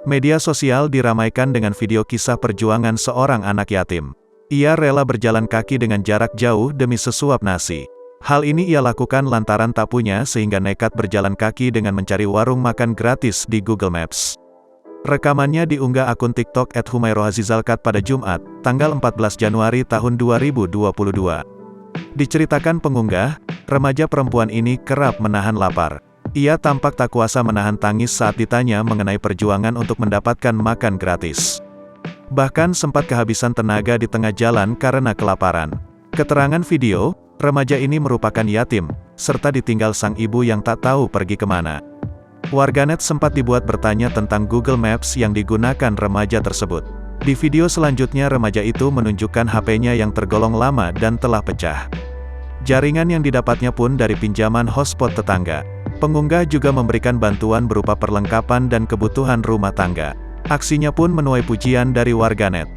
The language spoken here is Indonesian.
Media sosial diramaikan dengan video kisah perjuangan seorang anak yatim. Ia rela berjalan kaki dengan jarak jauh demi sesuap nasi. Hal ini ia lakukan lantaran tak punya sehingga nekat berjalan kaki dengan mencari warung makan gratis di Google Maps. Rekamannya diunggah akun TikTok @humairohazizalkat pada Jumat, tanggal 14 Januari tahun 2022. Diceritakan pengunggah, remaja perempuan ini kerap menahan lapar. Ia tampak tak kuasa menahan tangis saat ditanya mengenai perjuangan untuk mendapatkan makan gratis. Bahkan sempat kehabisan tenaga di tengah jalan karena kelaparan. Keterangan video, remaja ini merupakan yatim, serta ditinggal sang ibu yang tak tahu pergi kemana. Warganet sempat dibuat bertanya tentang Google Maps yang digunakan remaja tersebut. Di video selanjutnya remaja itu menunjukkan HP-nya yang tergolong lama dan telah pecah. Jaringan yang didapatnya pun dari pinjaman hotspot tetangga. Pengunggah juga memberikan bantuan berupa perlengkapan dan kebutuhan rumah tangga. Aksinya pun menuai pujian dari warganet.